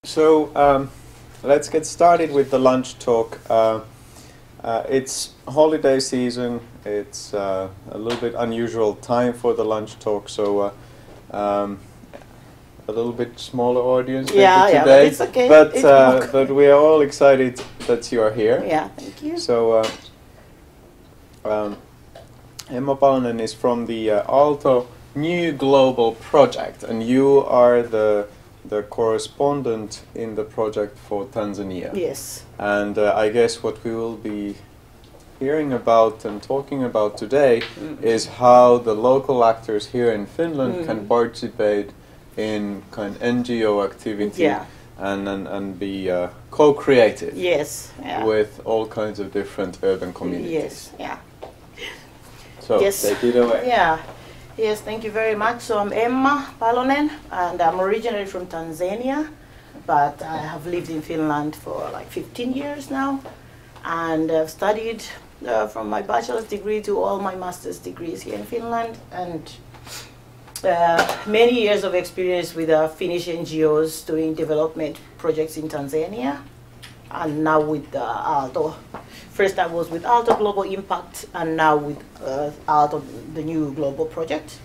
So let's get started with the lunch talk. It's holiday season. It's a little bit unusual time for the lunch talk, so a little bit smaller audience maybe today. But it's okay. But we are all excited that you are here. Yeah, thank you. So Emma Palonen is from the Aalto New Global Project, and you are the correspondent in the project for Tanzania. Yes. And I guess what we will be hearing about and talking about today is how the local actors here in Finland can participate in kind of NGO activity and be co-creative with all kinds of different urban communities. So take it away. Yes, thank you very much. So I'm Emma Palonen, and I'm originally from Tanzania, but I have lived in Finland for like 15 years now, and I've studied from my bachelor's degree to all my master's degrees here in Finland, and many years of experience with Finnish NGOs doing development projects in Tanzania, and now with Aalto. First I was with Aalto Global Impact, and now with Aalto, the new global project,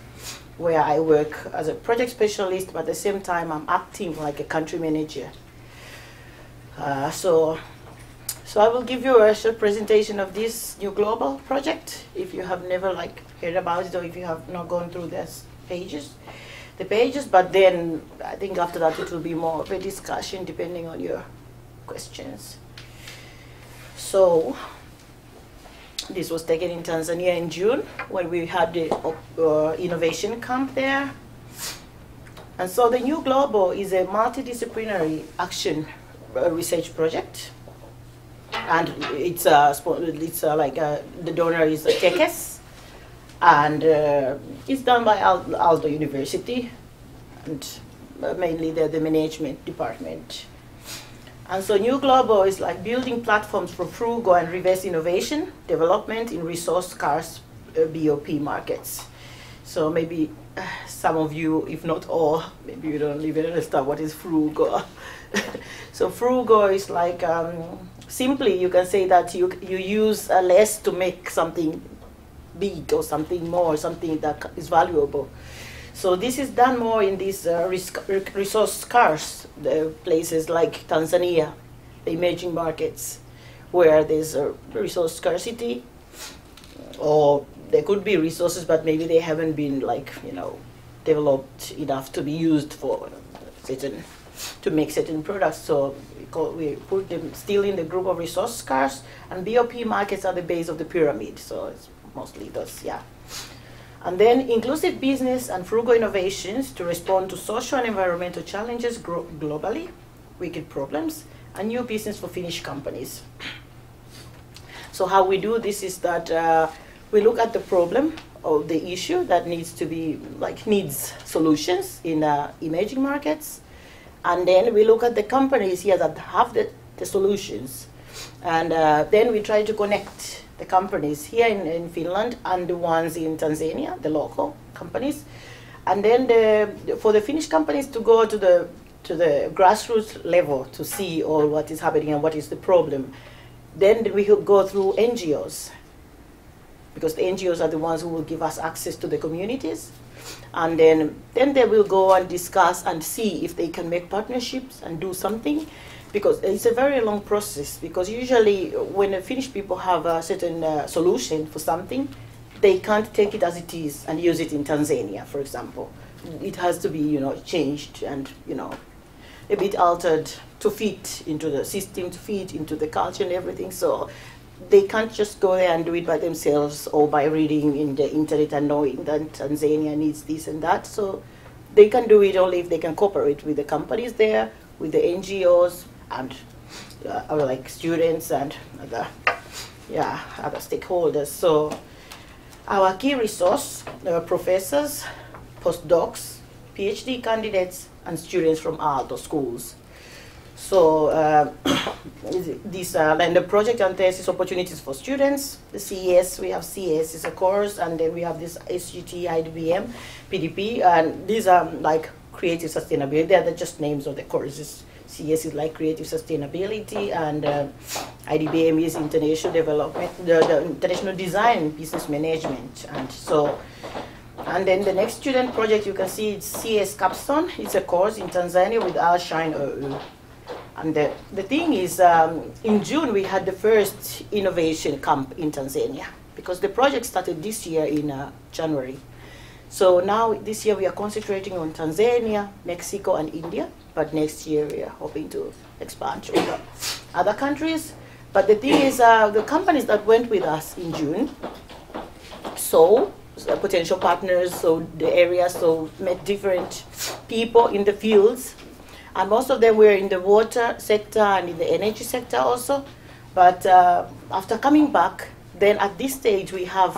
where I work as a project specialist, but at the same time I'm acting like a country manager. So I will give you a short presentation of this new global project, if you have never heard about it, or if you have not gone through the pages. But then I think after that it will be more of a discussion depending on your questions. So this was taken in Tanzania in June when we had the innovation camp there. And so the New Global is a multidisciplinary action research project, and it's the donor is Tekes, and it's done by Aalto University, and mainly the management department. And so New Global is like building platforms for frugal and reverse innovation development in resource-scarce BOP markets. So maybe some of you, if not all, maybe you don't even understand what is frugal. So frugal is like, simply you can say that you use less to make something big or something more, something that is valuable. So this is done more in these resource-scarce places like Tanzania, the emerging markets, where there's a resource scarcity, or there could be resources, but maybe they haven't been developed enough to be used for to make certain products. So we put them still in the group of resource-scarce, and BOP markets are the base of the pyramid. So it's mostly those, And then inclusive business and frugal innovations to respond to social and environmental challenges globally, wicked problems, and new business for Finnish companies. So how we do this is that we look at the problem or the issue that needs to be needs solutions in emerging markets, and then we look at the companies here that have the solutions, and then we try to connect the companies here in Finland and the ones in Tanzania, the local companies, and then for the Finnish companies to go to the grassroots level to see all what is happening and what is the problem. Then we will go through NGOs, because the NGOs are the ones who will give us access to the communities, and then they will go and discuss and see if they can make partnerships and do something. Because it's a very long process, because usually when the Finnish people have a certain solution for something, they can't take it as it is and use it in Tanzania, for example. It has to be, changed and, a bit altered to fit into the system, to fit into the culture and everything. So they can't just go there and do it by themselves or by reading in the internet and knowing that Tanzania needs this and that. So they can do it only if they can cooperate with the companies there, with the NGOs, and students and other stakeholders. So our key resource, professors, postdocs, PhD candidates, and students from Aalto schools. So this and the project and thesis opportunities for students. The CES, we have CES is a course, and then we have this SGT, IDBM, PDP, and these are creative sustainability. They are just names of the courses CS is like creative sustainability, and IDBM is international development, the international design business management. And then the next student project you can see, it's CS Capstone. It's a course in Tanzania with Alshine OU. And the thing is, in June we had the first innovation camp in Tanzania, because the project started this year in January. So now this year we are concentrating on Tanzania, Mexico and India, but next year we are hoping to expand to other countries. But the thing is, the companies that went with us in June, so potential partners, so the areas, so met different people in the fields, and most of them were in the water sector and in the energy sector also. But after coming back, then at this stage we have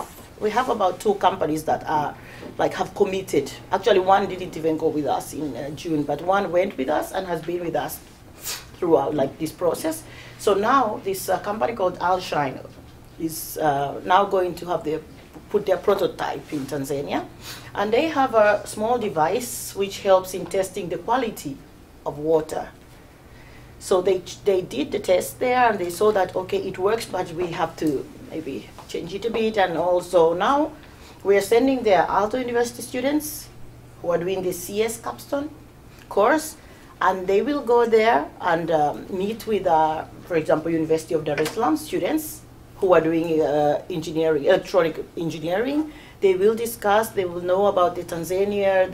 about 2 companies that are have committed. Actually, one didn't even go with us in June, but one went with us and has been with us throughout this process. So now this company called Alshine is now going to put their prototype in Tanzania, and they have a small device which helps in testing the quality of water. So they did the test there, and they saw that okay, it works, but we have to maybe change it a bit. And also now we are sending their Aalto University students who are doing the CS Capstone course, and they will go there and meet with, for example, University of Dar es Salaam students who are doing engineering, electronic engineering. They will discuss, they will know about the Tanzania,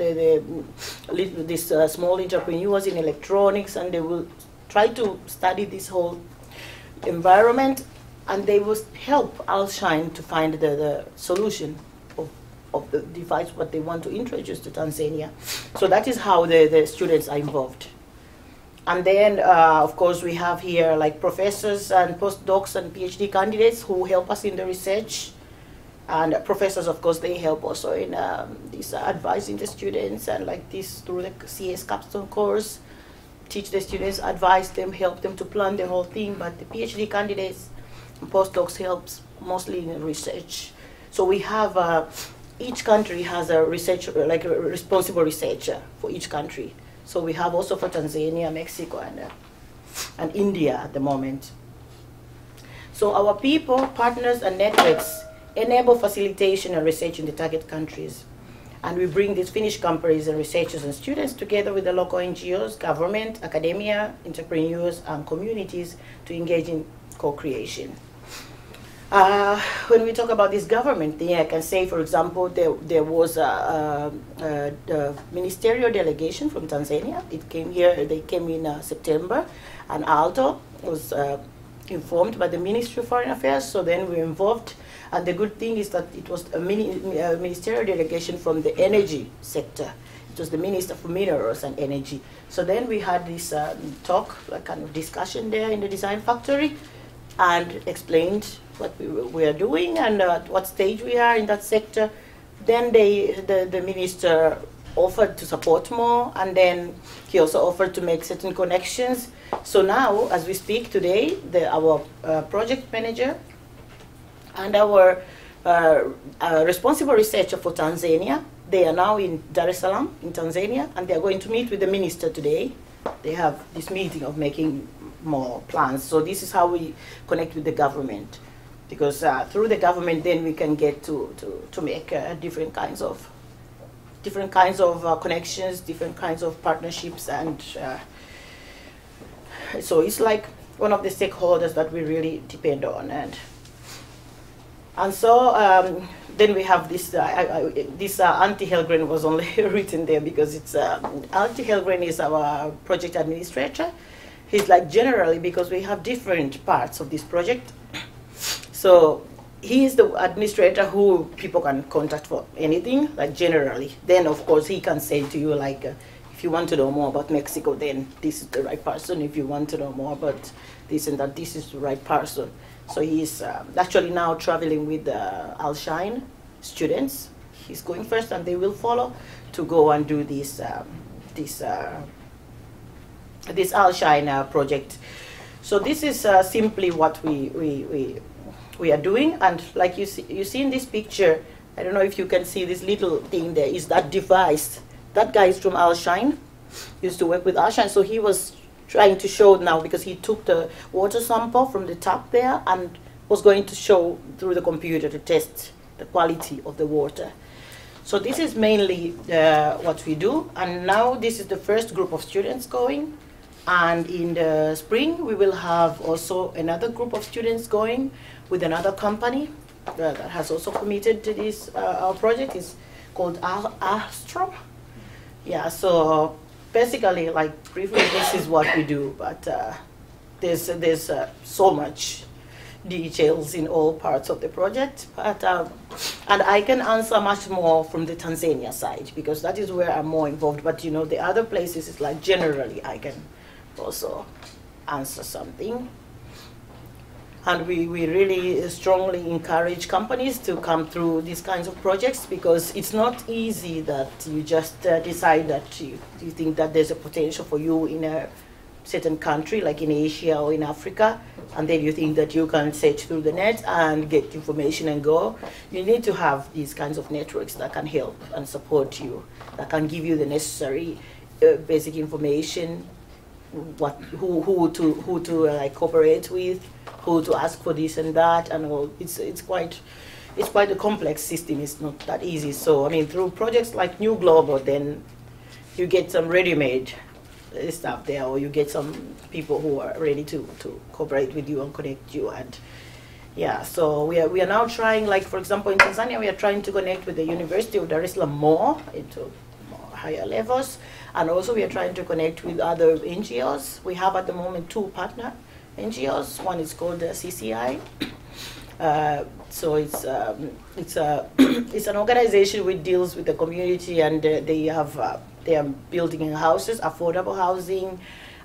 these small entrepreneurs in electronics, and they will try to study this whole environment, and they will help Alshine to find the solution of the device what they want to introduce to Tanzania. So that is how the students are involved. And then, of course, we have here professors and postdocs and PhD candidates who help us in the research. And professors, of course, they help also in this advising the students, and this through the CS Capstone course, teach the students, advise them, help them to plan the whole thing. But the PhD candidates and postdocs helps mostly in research. So we have each country has a researcher, a responsible researcher for each country. So we have also for Tanzania, Mexico, and India at the moment. So our people, partners, and networks enable facilitation and research in the target countries. And we bring these Finnish companies and researchers and students together with the local NGOs, government, academia, entrepreneurs, and communities to engage in co-creation. When we talk about this government thing, I can say, for example, there was a ministerial delegation from Tanzania. It came here, they came in September, and Aalto was informed by the Ministry of Foreign Affairs, so then we were involved. And the good thing is that it was a ministerial delegation from the energy sector. It was the Minister for Minerals and Energy. So then we had this talk, kind of discussion there in the design factory, and explained what we are doing and at what stage we are in that sector. Then the minister offered to support more, and then he also offered to make certain connections. So now, as we speak today, our project manager and our responsible researcher for Tanzania, they are now in Dar es Salaam in Tanzania, and they are going to meet with the minister today. They have this meeting of making more plans. So this is how we connect with the government, because through the government then we can get to make different kinds of connections, different kinds of partnerships, and so it's like one of the stakeholders that we really depend on. And so then we have this, Antti Helgren was only written there because it's, Antti Helgren is our project administrator. He's generally, because we have different parts of this project. So he is the administrator who people can contact for anything, generally. Then of course he can say to you if you want to know more about Mexico, then this is the right person. If you want to know more about this and that, this is the right person. So he's actually now traveling with the Alshine students. He's going first, and they will follow to go and do this Alshine project. So this is simply what we are doing, and like you see in this picture, I don't know if you can see this little thing there, is that device. That guy is from Alshine, used to work with Alshine, so he was trying to show now, because he took the water sample from the tap there and was going to show through the computer to test the quality of the water. So this is mainly what we do, and now this is the first group of students going, and in the spring we will have also another group of students going with another company that has also committed to this. Our project is called Astro. Yeah, so basically, like briefly, this is what we do, but there's so much details in all parts of the project, but and I can answer much more from the Tanzania side, because that is where I'm more involved, but you know, the other places is like generally I can also answer something. And we really strongly encourage companies to come through these kinds of projects, because it's not easy that you just decide that you think that there's a potential for you in a certain country, like in Asia or in Africa, and then you think that you can search through the net and get information and go. You need to have these kinds of networks that can help and support you, that can give you the necessary basic information, who to like cooperate with, who to ask for this and that, and all. It's quite a complex system. It's not that easy. So I mean, through projects like New Global, then you get some ready-made stuff there, or you get some people who are ready to cooperate with you and connect you. And yeah, so we are now trying, like for example in Tanzania, we are trying to connect with the University of Dar es Salaam more into more higher levels, and also we are trying to connect with other NGOs. We have at the moment 2 partner NGOs. One is called CCI. So it's an organization which deals with the community, and they are building houses, affordable housing,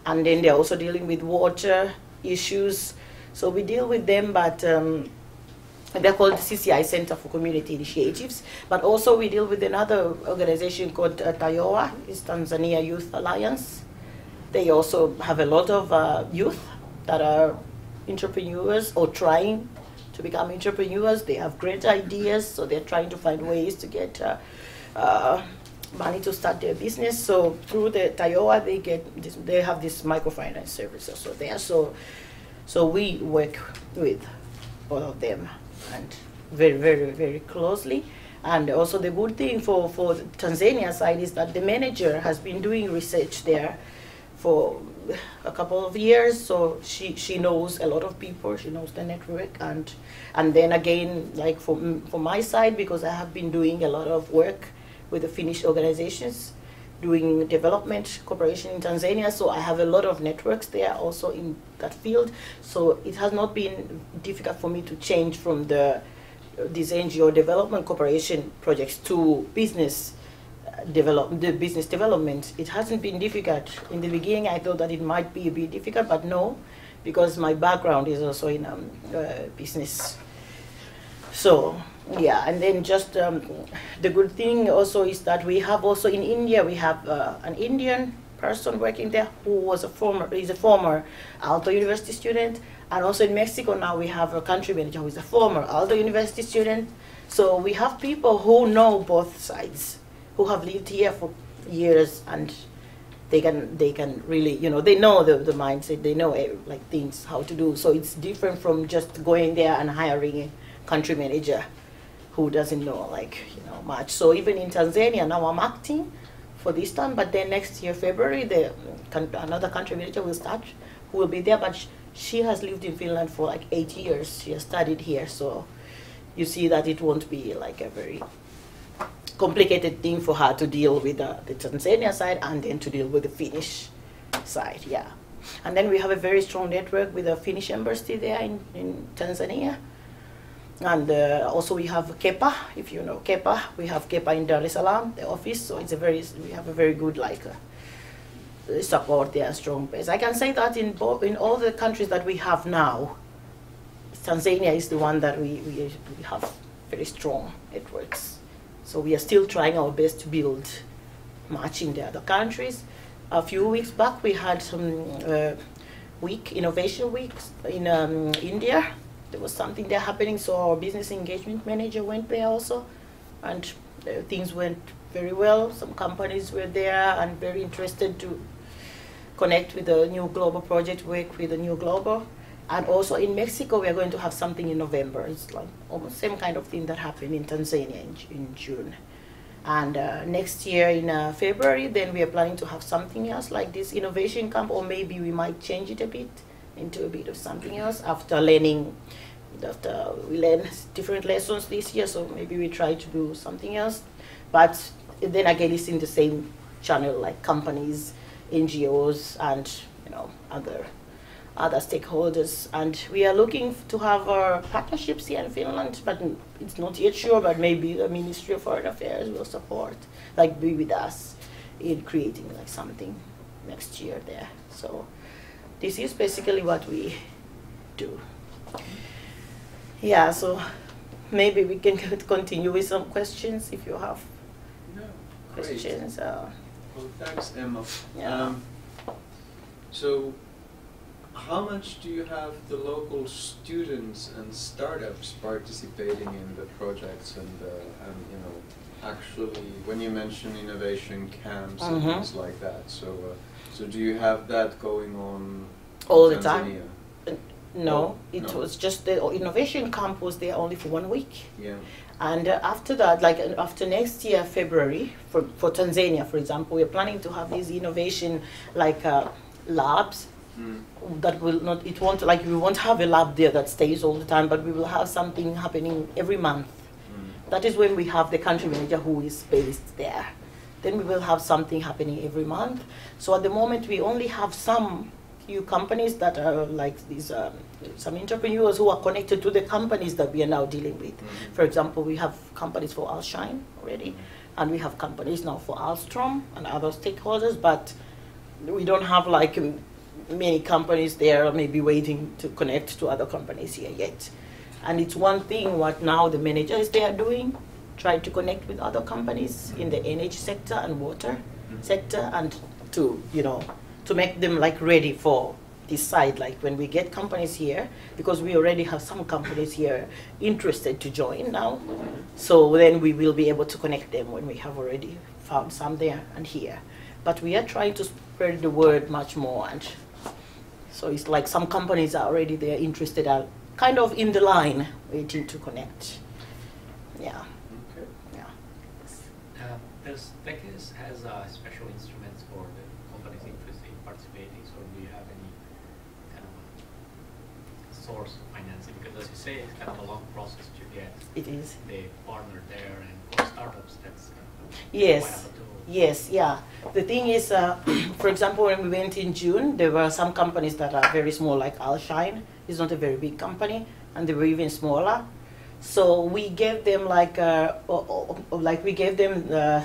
and then they're also dealing with water issues. So we deal with them, but they're called the CCI Center for Community Initiatives. But also we deal with another organization called TAYOA, it's Tanzania Youth Alliance. They also have a lot of youth that are entrepreneurs or trying to become entrepreneurs. They have great ideas, so they're trying to find ways to get money to start their business. So through the TAYOA, they have this microfinance services. So they are so we work with all of them, and very, very, very closely. And also the good thing for the Tanzania side is that the manager has been doing research there for a couple of years, so she knows a lot of people, she knows the network, and then again, like for my side, because I have been doing a lot of work with the Finnish organizations, doing development cooperation in Tanzania, so I have a lot of networks there also in that field. So it has not been difficult for me to change from these NGO development cooperation projects to business development. It hasn't been difficult. In the beginning I thought that it might be a bit difficult, but no, because my background is also in business. So yeah, and then just the good thing also is that we have also in India, we have an Indian person working there who is a former Aalto University student, and also in Mexico now we have a country manager who is a former Aalto University student. So we have people who know both sides, who have lived here for years, and they can really, you know, they know the mindset, they know like things, how to do. So it's different from just going there and hiring a country manager who doesn't know, like, you know, much. So even in Tanzania now I'm acting for this time, but then next year February another country manager will start, who will be there, but she has lived in Finland for like 8 years. She has studied here, so you see that it won't be like a very complicated thing for her to deal with the Tanzania side and then to deal with the Finnish side, yeah. And then we have a very strong network with the Finnish embassy there in Tanzania. And also we have KEPA, if you know KEPA. We have KEPA in Dar es Salaam, the office, so we have a very good support there, strong base. I can say that in all the countries that we have now, Tanzania is the one that we have very strong networks. So we are still trying our best to build much in the other countries. A few weeks back we had some innovation weeks in India. There was something there happening, so our business engagement manager went there also, and things went very well. Some companies were there and very interested to connect with the New Global project, work with the New Global. And also in Mexico, we are going to have something in November. It's like almost same kind of thing that happened in Tanzania in June. And next year in February, then we are planning to have something else like this innovation camp, or maybe we might change it a bit into a bit of something else after learning. After we learn different lessons this year, so maybe we try to do something else. But then again, it's in the same channel, like companies, NGOs, and other stakeholders. And we are looking to have our partnerships here in Finland, but it's not yet sure. But maybe the Ministry of Foreign Affairs will support, like be with us in creating like something next year there. So this is basically what we do. Yeah, so maybe we can continue with some questions if you have questions. Well, thanks, Emma. Yeah. So, how much do you have the local students and startups participating in the projects and actually when you mention innovation camps and things like that? So do you have that going on all in the Tanzania? time? No, it was just the innovation camp was there only for 1 week. Yeah. And after that, like after next year, February, for Tanzania, for example, we're planning to have these innovation labs that will not, it won't, like we won't have a lab there that stays all the time, but we will have something happening every month. That is when we have the country manager who is based there. Then we will have something happening every month. So at the moment, we only have some few companies that are like these, some entrepreneurs who are connected to the companies that we are now dealing with. For example, we have companies for Alshine already, and we have companies now for Alstrom and other stakeholders, but we don't have like many companies there maybe waiting to connect to other companies here yet. And it's one thing what now the managers they are doing, try to connect with other companies in the energy sector and water sector, and to to make them like ready for this side, like when we get companies here, because we already have some companies here interested to join now. So then we will be able to connect them when we have already found some there and here. But we are trying to spread the word much more, and so it's like some companies are already there interested, are kind of in the line waiting to connect. Yeah. Okay. Yeah. Does Tekes has special instruments for the companies interested in participating, or do you have any kind of a source of financing? Because as you say, it's kind of a long process to get It is. the partner there, and for startups, that's Yes. quite a tool. Yes, yeah. The thing is, for example, when we went in June, there were some companies that are very small, like Alshine. It's not a very big company, and they were even smaller. So we gave them we gave them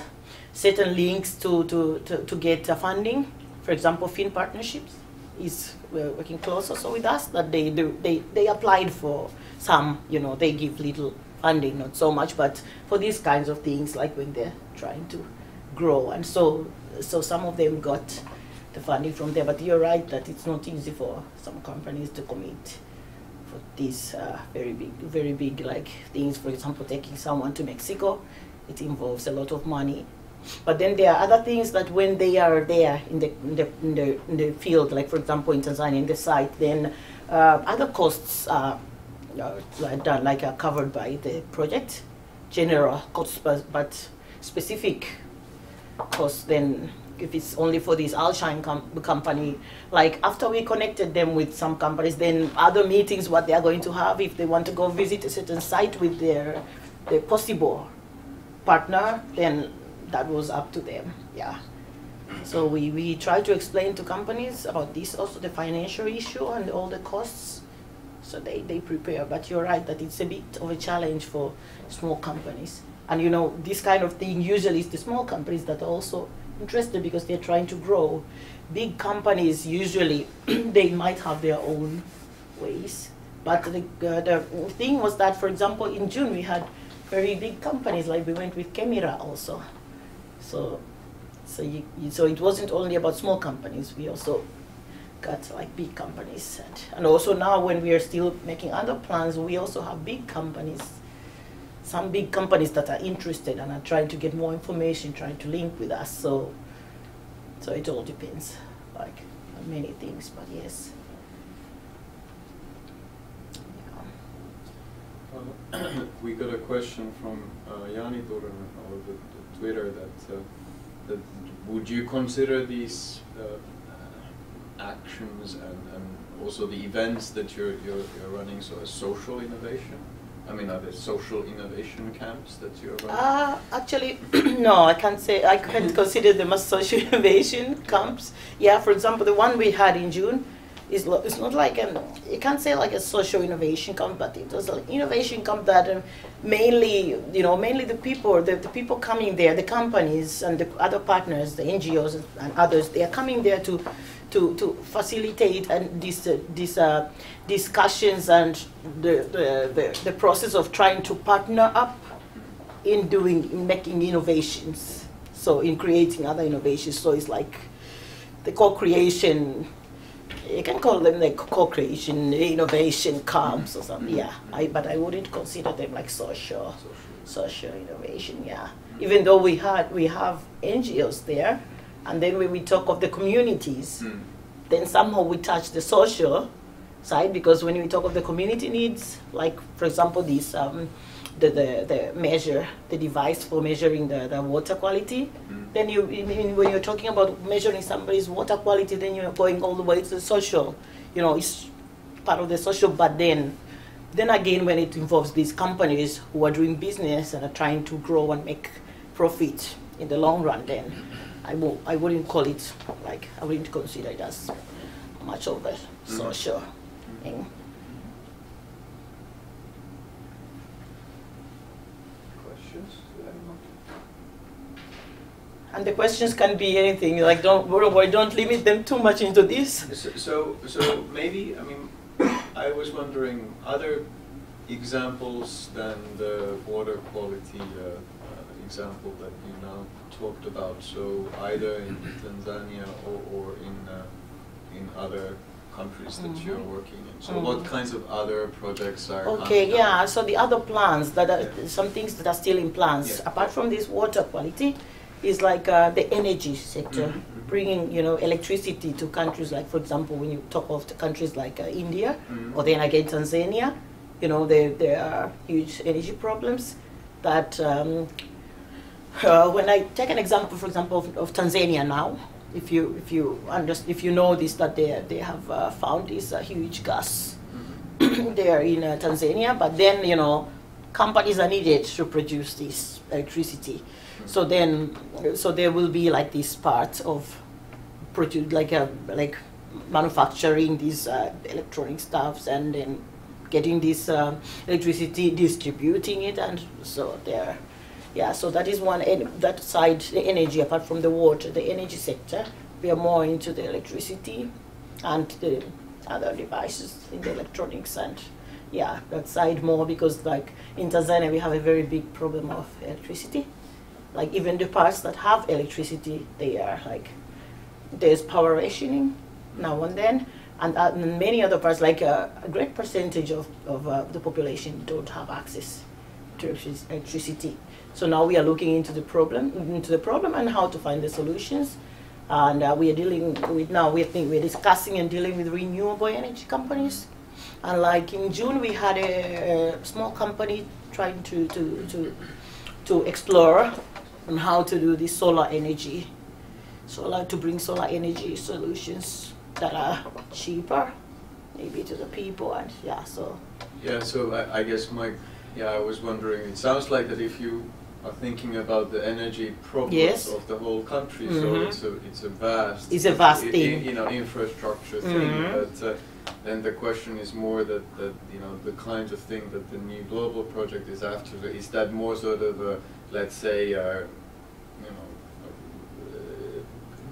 certain links to get funding. For example, Finn Partnerships is working close also with us. That they applied for some, they give little funding, not so much, but for these kinds of things, like when they're trying to grow. And so some of them got the funding from there. But you're right that it's not easy for some companies to commit for these very big like things. For example, taking someone to Mexico, it involves a lot of money. But then there are other things that when they are there in the field, like for example in Tanzania in the site, then other costs are done, like are covered by the project, general costs, but specific costs then. If it's only for this Alshine company, like after we connected them with some companies, then other meetings what they are going to have, if they want to go visit a certain site with their possible partner, then that was up to them. Yeah. So we try to explain to companies about this, also the financial issue and all the costs, so they prepare. But you're right that it's a bit of a challenge for small companies. And this kind of thing usually is the small companies that are also interested because they're trying to grow. Big companies usually they might have their own ways, but the thing was that, for example, in June we had very big companies, like we went with Kemira also. So it wasn't only about small companies. We also got like big companies, and also now when we are still making other plans, we also have big companies. Some big companies that are interested and are trying to get more information, trying to link with us. So it all depends. Like many things, but yes. We got a question from Jani Turunen on the Twitter that would you consider these actions and also the events that you're running so as social innovation? I mean, are there social innovation camps that you're running? Actually, no, I can't say, I can't consider them as social innovation camps. Yeah, for example, the one we had in June, it's not like, you can't say like a social innovation camp, but it was an innovation camp that mainly the people coming there, the companies and the other partners, the NGOs and others, they are coming there to facilitate and these discussions and the process of trying to partner up in making innovations, so in creating other innovations. So it's like the co-creation. You can call them like co-creation, innovation camps or something. Yeah, but I wouldn't consider them like social innovation. Yeah, even though we have NGOs there, and then when we talk of the communities, then somehow we touch the social side, because when we talk of the community needs, like for example this the device for measuring the water quality, then when you're talking about measuring somebody's water quality, then you're going all the way to the social, it's part of the social. But then again, when it involves these companies who are doing business and are trying to grow and make profit in the long run, then I wouldn't call it like, I wouldn't consider it as much of a social thing. And the questions can be anything. Like, don't limit them too much into this. So maybe, I mean, I was wondering, other examples than the water quality example that you now talked about. So either in Tanzania or in other countries that you're working in. So what kinds of other projects are? Okay, yeah. So the other plans that are some things that are still in plans, apart from this water quality, is like the energy sector, bringing electricity to countries like, for example, when you talk of the countries like India, or then again Tanzania, there are huge energy problems that when I take an example, for example, of Tanzania now, if you know this, that they have found this huge gas there in Tanzania, but then companies are needed to produce this electricity. So there will be like this part of like manufacturing these electronic stuffs and then getting this electricity, distributing it, and so there. Yeah, so that is one, that side, the energy, apart from the water, the energy sector, we are more into the electricity and the other devices in the electronics, and yeah, that side more, because like in Tanzania we have a very big problem of electricity. Like even the parts that have electricity, they are like, there's power rationing now and then, and many other parts, like a great percentage of the population don't have access to electricity. So now we are looking into the problem and how to find the solutions. And we are dealing with we're discussing and dealing with renewable energy companies. And like in June, we had a small company trying to explore on how to do this solar energy. To bring solar energy solutions that are cheaper, maybe to the people, and yeah, so. Yeah, so I guess I was wondering, it sounds like that if you are thinking about the energy problems of the whole country, so it's a vast thing. Infrastructure thing, but then the question is more that the kinds of thing that the new global project is after, is that more sort of a, let's say,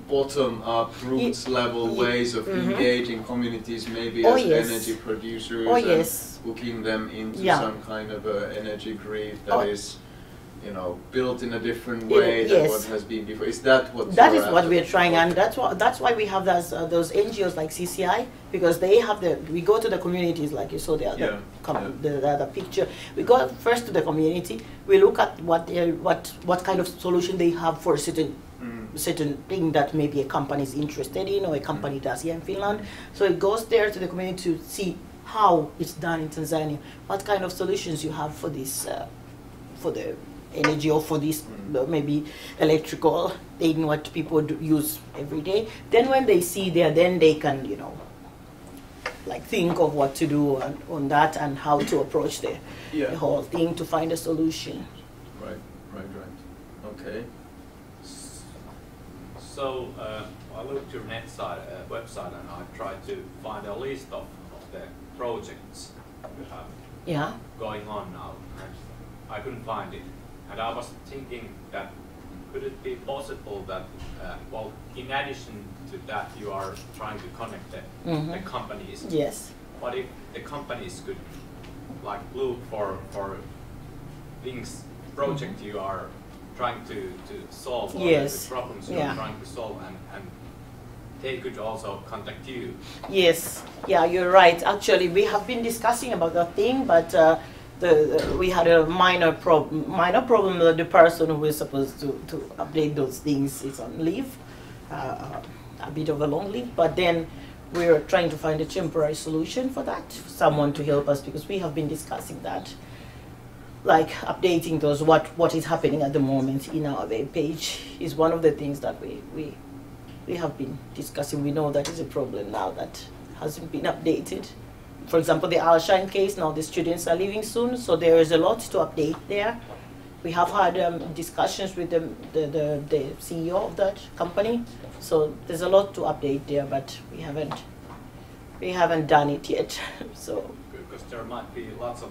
bottom-up, roots-level ways of engaging communities, maybe as energy producers, and hooking them into some kind of energy grid that is, built in a different way than what has been before. Is that what? That is what we are trying, and that's why we have those NGOs like CCI, because they have we go to the communities, like you saw the other picture. We go first to the community. We look at what kind of solution they have for certain certain thing that maybe a company is interested in or a company does here in Finland. So it goes there to the community to see how it's done in Tanzania, what kind of solutions you have for this, for the energy or for this maybe electrical thing what people use every day. Then when they see there, then they can, you know, like think of what to do on that and how to approach the whole thing to find a solution. Right. Okay. So I looked at your website and I tried to find a list of the projects you have going on now. And I couldn't find it. And I was thinking that could it be possible that, well, in addition to that, you are trying to connect the companies. Yes. But if the companies could like look for things, project you are trying to solve, or the problems you are trying to solve, and they could also contact you. Yes, yeah, you're right. Actually, we have been discussing about that thing, but we had a minor problem that the person who is supposed to update those things is on leave, a bit of a long leave, but then we're trying to find a temporary solution for that, someone to help us, because we have been discussing that, like updating those, what is happening at the moment in our web page is one of the things that we have been discussing. We know that is a problem now that hasn't been updated. For example, the Alshine case, now the students are leaving soon, so there is a lot to update there. We have had discussions with the CEO of that company, so there's a lot to update there, but we haven't done it yet. So because there might be lots of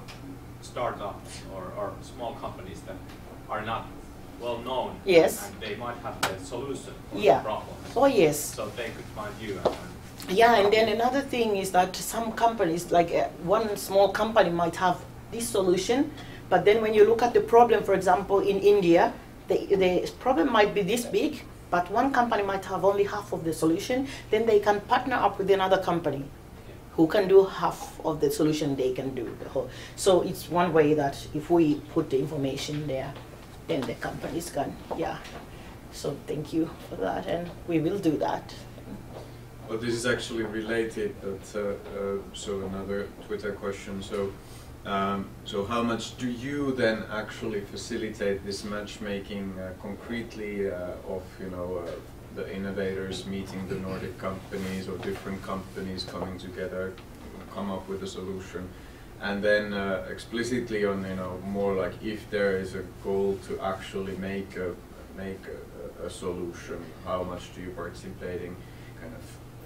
startups or small companies that are not well known. Yes. And they might have the solution for the problem. Oh yes. So they could find you. Yeah, and then another thing is that some companies, like one small company might have this solution, but then when you look at the problem, for example, in India, the problem might be this big, but one company might have only half of the solution, then they can partner up with another company who can do half of the solution they can do the whole. So it's one way that if we put the information there, then the companies can, So thank you for that, and we will do that. Well, this is actually related, but so another Twitter question. So, so how much do you then actually facilitate this matchmaking concretely of, you know, the innovators meeting the Nordic companies or different companies coming together, come up with a solution, and then explicitly on, you know, more like if there is a goal to actually make a solution, how much do you participate in kind of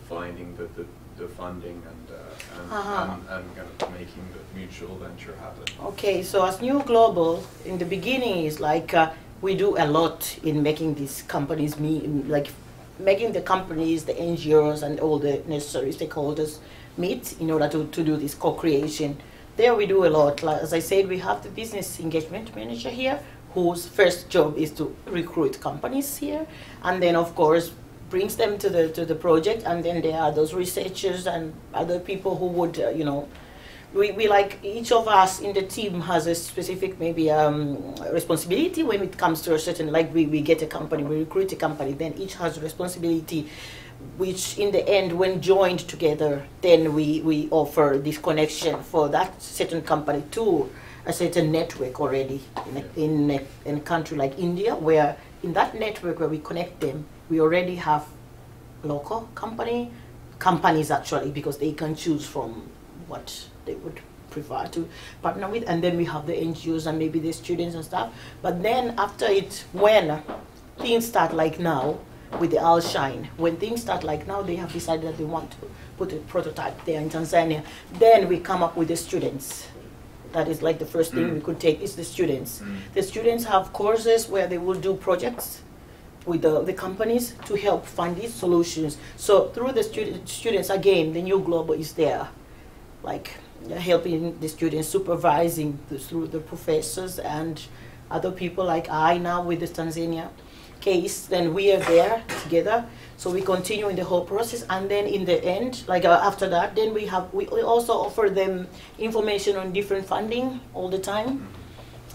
finding the funding and kind of making the mutual venture happen? Okay, so as New Global, in the beginning is like we do a lot in making these companies meet, like making the companies, the NGOs and all the necessary stakeholders meet in order to do this co-creation. There we do a lot. Like, as I said, we have the business engagement manager here, whose first job is to recruit companies here, and then of course brings them to the project, and then there are those researchers and other people who would, you know, we like each of us in the team has a specific maybe responsibility when it comes to a certain, like we get a company, we recruit a company, then each has a responsibility, which in the end when joined together, then we offer this connection for that certain company to a certain network already in a country like India, where in that network where we connect them, we already have local companies actually, because they can choose from what they would prefer to partner with, and then we have the NGOs and maybe the students and stuff. But then after it, when things start like now with the Alshine, when things start like now, they have decided that they want to put a prototype there in Tanzania, then we come up with the students. That is like the first thing we could take is the students. The students have courses where they will do projects with the companies to help find these solutions. So through the students, again, the New Global is there, like helping the students, supervising through the professors and other people like I now with the Tanzania case. Then we are there together. So we continue in the whole process, and then in the end, like after that, then we also offer them information on different funding all the time.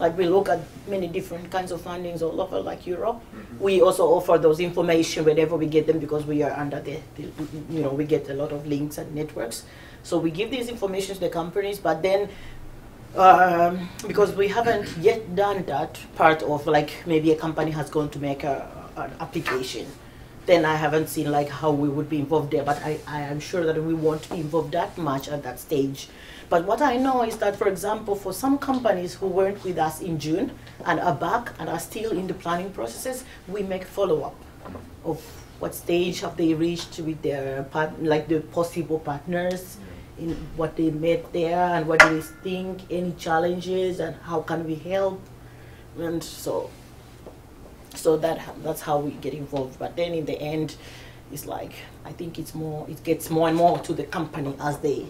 like we look at many different kinds of fundings all over, like Europe. We also offer those information whenever we get them, because we are under the we get a lot of links and networks. So we give these information to the companies, but then because we haven't yet done that part of, like, maybe a company has gone to make an application, then I haven't seen like how we would be involved there, but I am sure that we won't be involved that much at that stage. But what I know is that, for example, for some companies who weren't with us in June and are back and are still in the planning processes, we make follow-up of what stage have they reached with their the possible partners, in what they met there, and what do they think, any challenges, and how can we help. And so that's how we get involved. But then in the end, it's like, I think it gets more and more to the company as they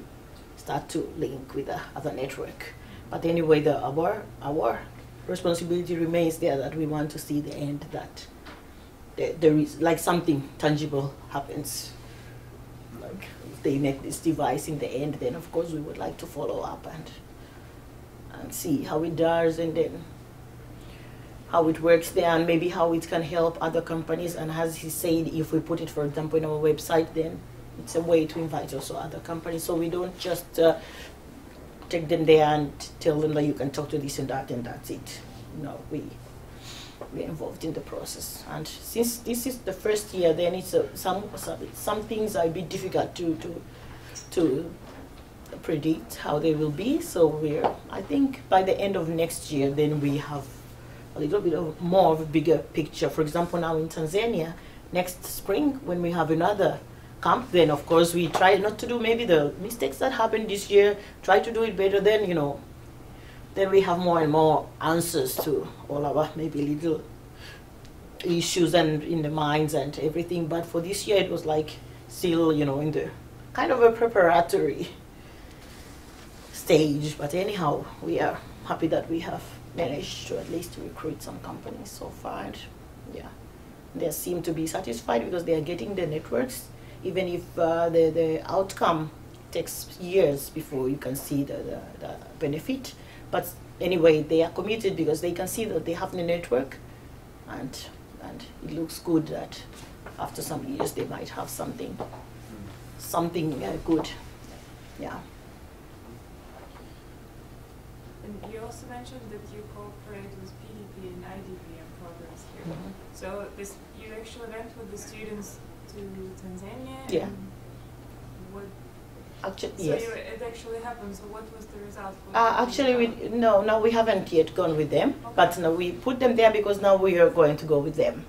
start to link with the other network. But anyway, our responsibility remains there, that we want to see the end, that there is like something tangible happens. Like if they make this device in the end, then of course we would like to follow up and see how it does, and then how it works there, and maybe how it can help other companies. And as he said, if we put it, for example, in our website, then it's a way to invite also other companies. So we don't just take them there and tell them that you can talk to this and that and that's it. No, we're involved in the process. And since this is the first year, then it's some things are a bit difficult to predict how they will be. So I think by the end of next year, then we have a little bit more of a bigger picture. For example, now in Tanzania, next spring, when we have another camp, then of course we try not to do maybe the mistakes that happened this year, try to do it better. Then, then we have more and more answers to all our maybe little issues and in the minds and everything. But for this year, it was like still, in the kind of a preparatory stage. But anyhow, we are happy that we have managed to at least recruit some companies so far. And yeah, they seem to be satisfied because they are getting the networks, even if the outcome takes years before you can see the benefit. But anyway, they are committed because they can see that they have the network, and it looks good that after some years they might have something good. Yeah. And you also mentioned that you cooperate with PDP and IDBM programs here. Mm-hmm. So you actually went with the students to Tanzania? Yeah. What, actually, so yes. It actually happened. So what was the result? Actually, we haven't yet gone with them, okay. But no, we put them there because now we are going to go with them.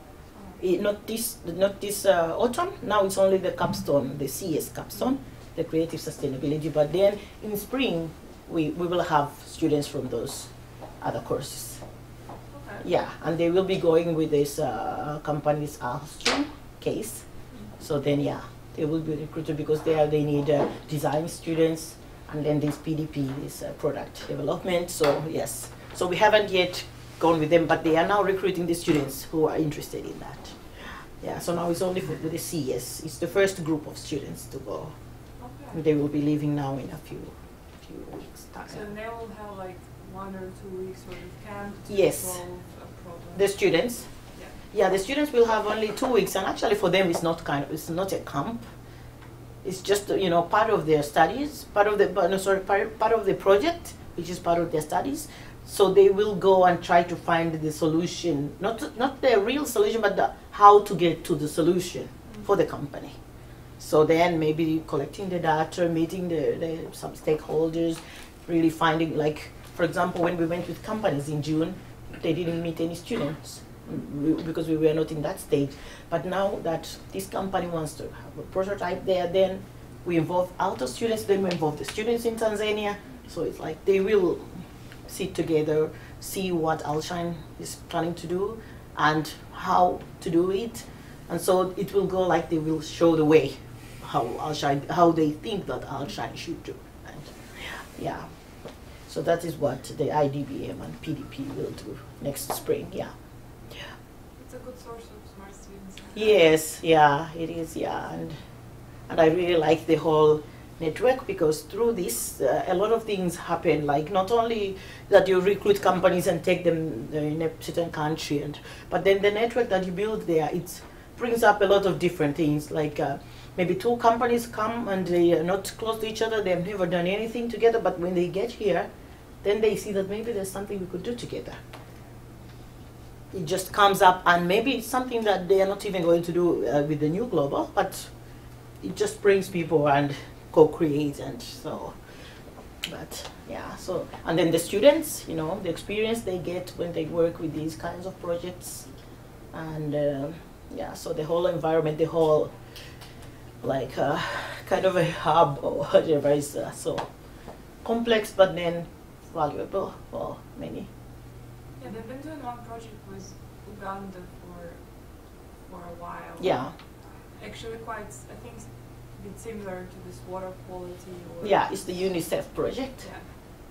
Not this autumn. Now it's only the capstone, the CS capstone, the creative sustainability. But then in spring, we will have students from those other courses. Okay. Yeah, and they will be going with this company's Aalto case. So then, yeah, they will be recruited because they need design students, and then this PDP is product development. So yes, so we haven't yet gone with them, but they are now recruiting the students who are interested in that. Yeah, so now it's only for the CS. It's the first group of students to go. Okay. They will be leaving now in a few weeks' time. So they will have like 1 or 2 weeks sort of camp to yes. solve a problem. The students. Yeah, the students will have only 2 weeks, and actually for them it's not a camp. It's just part of their studies, part of the project, which is part of their studies. So they will go and try to find the solution, not the real solution, but how to get to the solution for the company. So then maybe collecting the data, meeting some stakeholders, really finding, like, for example, when we went with companies in June, they didn't meet any students because we were not in that stage. But now that this company wants to have a prototype there, then we involve Aalto students, then we involve the students in Tanzania. So it's like they will sit together, see what Alshine is planning to do and how to do it. And so it will go like they will show the way how they think that Alshine should do. And yeah, so that is what the IDBM and PDP will do next spring. Yeah. It's a good source of smart students. Yes, yeah, it is, yeah, and I really like the whole network, because through this a lot of things happen, like not only that you recruit companies and take them in a certain country, but then the network that you build there, it brings up a lot of different things, like maybe two companies come and they are not close to each other, they have never done anything together, but when they get here, then they see that maybe there's something we could do together. It just comes up, and maybe it's something that they are not even going to do with the new global, but it just brings people and co-create, and so, but yeah, so, and then the students, you know, the experience they get when they work with these kinds of projects, and yeah, so the whole environment, the whole, like kind of a hub or whatever is so complex, but then valuable for many. Yeah, they've been doing one project with Uganda for a while. Yeah. Actually, quite, I think, a bit similar to this water quality. Or yeah, it's the UNICEF project. Yeah.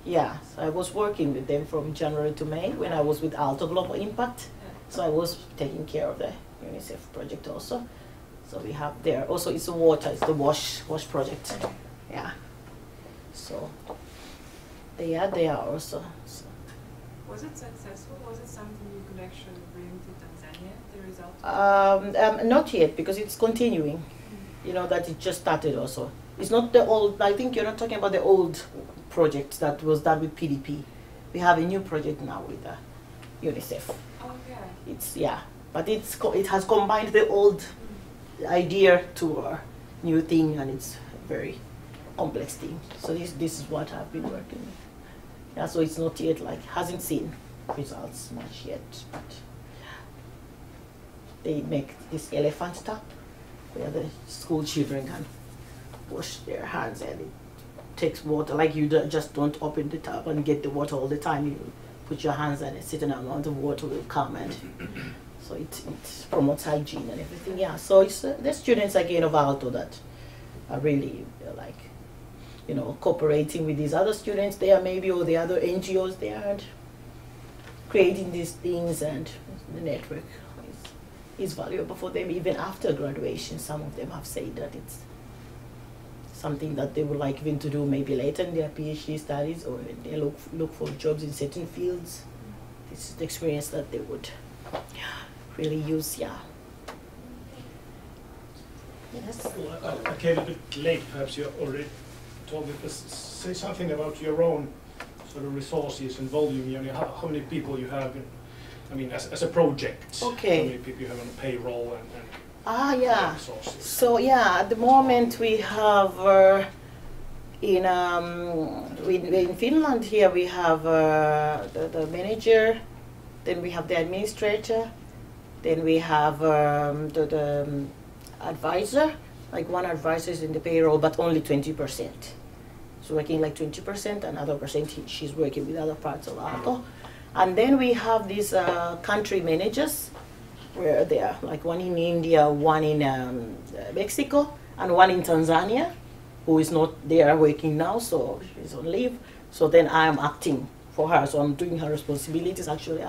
Yeah, so I was working with them from January to May when I was with Aalto Global Impact. Yeah. So I was taking care of the UNICEF project also. So we have there also, it's the water, it's the wash project. Yeah. So they are also. So. Was it successful? Was it something you could actually bring to Tanzania, the result? Not yet, because it's continuing. You know, that it just started also. It's not the old, I think you're not talking about the old project that was done with PDP. We have a new project now with UNICEF. Okay. It's, yeah, but it has combined the old idea to a new thing, and it's a very complex thing. So this is what I've been working with. Yeah, so it's not yet, like, hasn't seen results much yet, but they make this elephant tap where the school children can wash their hands, and it takes water, like you just don't open the tap and get the water all the time. You put your hands and a certain amount of water will come, and so it promotes hygiene and everything. Yeah, so it's the students again of Aalto that are really like, you know, cooperating with these other students there maybe, or the other NGOs there, and creating these things, and the network is valuable for them even after graduation. Some of them have said that it's something that they would like even to do maybe later in their PhD studies, or they look for jobs in certain fields. This is the experience that they would really use, yeah. Yes? Well, I came a bit late, perhaps you already told me, but say something about your own sort of resources and volume. You know, how many people you have, I mean, as a project. Okay. How many people you have on payroll and yeah. resources. So yeah, at the moment we have in Finland here we have the manager, then we have the administrator, then we have the advisor. Like one advisor is in the payroll, but only 20%. She's working like 20%, another percent she's working with other parts of Aalto. And then we have these country managers, where they are like one in India, one in Mexico, and one in Tanzania, who is not there working now, so she's on leave. So then I am acting for her, so I'm doing her responsibilities. Actually,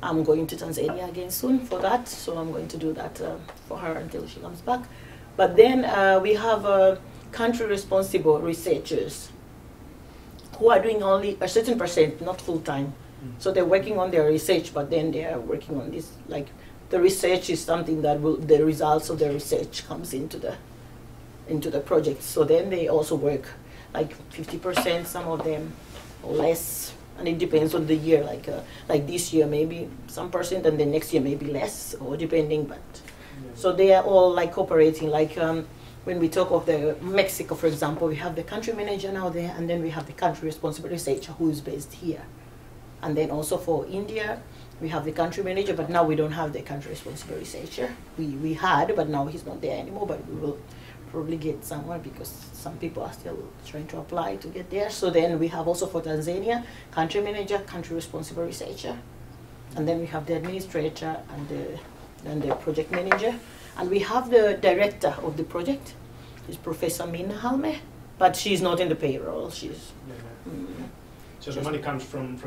I'm going to Tanzania again soon for that, so I'm going to do that for her until she comes back. But then we have country responsible researchers who are doing only a certain percent, not full time. So they're working on their research, but then they are working on this, like the research is something that the results of the research comes into the project. So then they also work like 50%, some of them, or less, and it depends on the year. Like this year maybe some percent, and the next year maybe less, or depending. But so they are all like cooperating. Like when we talk of the Mexico, for example, we have the country manager now there, and then we have the country responsible researcher who is based here. And then also for India, we have the country manager, but now we don't have the country responsible researcher. We had, but now he's not there anymore, but we will probably get somewhere because some people are still trying to apply to get there. So then we have also for Tanzania, country manager, country responsible researcher. And then we have the administrator and the project manager. And we have the director of the project, is Professor Minna Halme, but she's not in the payroll. She's so the money comes from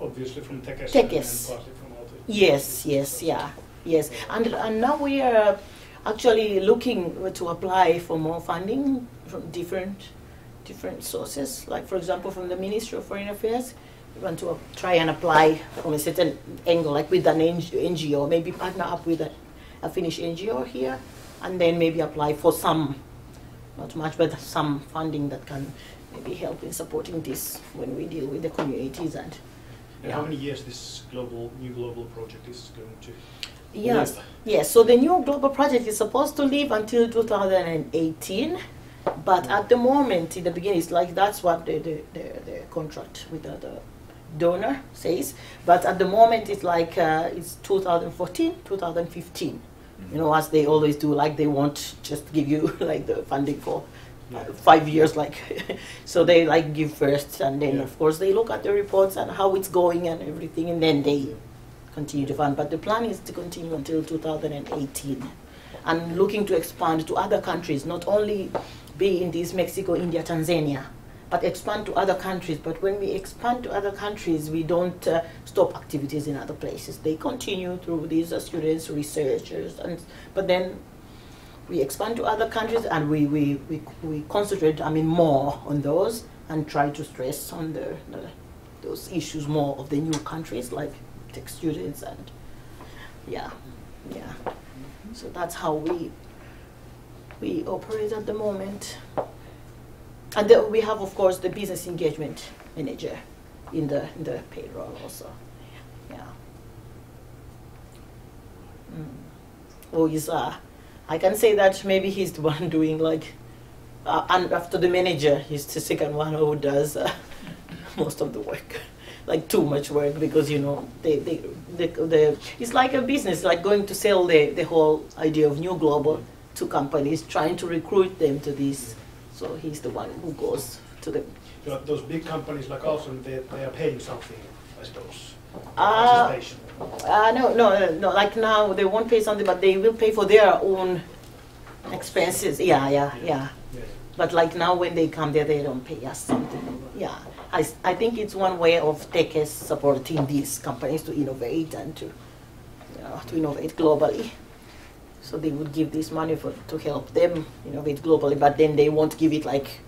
obviously from Tekes. Tekes. And partly from Aalto. Yes, yeah, yes. And now we are actually looking to apply for more funding from different sources. Like, for example, from the Ministry of Foreign Affairs, we want to try and apply from a certain angle, like with an NGO, maybe partner up with a Finnish NGO here, and then maybe apply for some, not much, but some funding that can maybe help in supporting this when we deal with the communities. And how many years this new global project is going to Yes, live? yes. So the new global project is supposed to live until 2018, but at the moment, in the beginning, it's like that's what the contract with the donor says. But at the moment, it's like it's 2014, 2015. You know, as they always do, like they won't just give you like the funding for 5 years, like so they like give first, and then of course they look at the reports and how it's going and everything, and then they continue to fund. But the plan is to continue until 2018, and looking to expand to other countries, not only be in this Mexico, India, Tanzania, but expand to other countries. But when we expand to other countries, we don't stop activities in other places. They continue through these students, researchers, but then we expand to other countries, and we concentrate, more on those, and try to stress on those issues more of the new countries, like tech students, and so that's how we operate at the moment. And then we have, of course, the business engagement manager in the payroll also. Who is I can say that maybe he's the one doing like, and after the manager, he's the second one who does most of the work, like too much work, because it's like a business, like going to sell the whole idea of New Global to companies, trying to recruit them to this. So he's the one who goes to them. Those big companies like Aalto, they are paying something, I suppose. No. Like now they won't pay something, but they will pay for their own expenses. Yeah. But like now when they come there, they don't pay us something. Yeah. I think it's one way of TechS supporting these companies to innovate and to innovate globally. So they would give this money to help them innovate globally, but then they won't give it like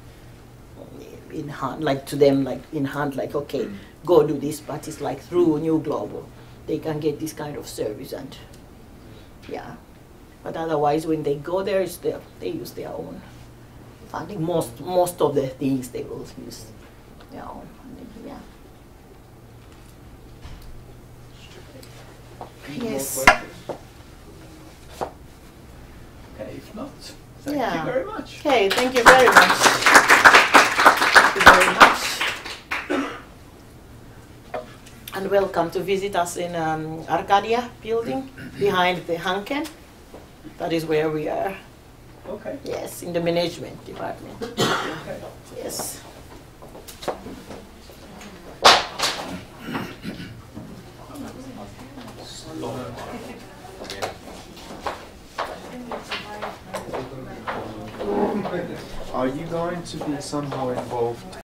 in hand, like to them, like in hand, like okay, go do this. But it's like through New Global, they can get this kind of service, and But otherwise, when they go there, they use their own funding. Most of the things they will use their own funding. Yeah. Yes. Okay, if not, thank you very much. Okay, thank you very much. Thank you very much. And welcome to visit us in Arcadia building behind the Hanken. That is where we are. Okay. Yes, in the management department. Okay. Yes. Are you going to be somehow involved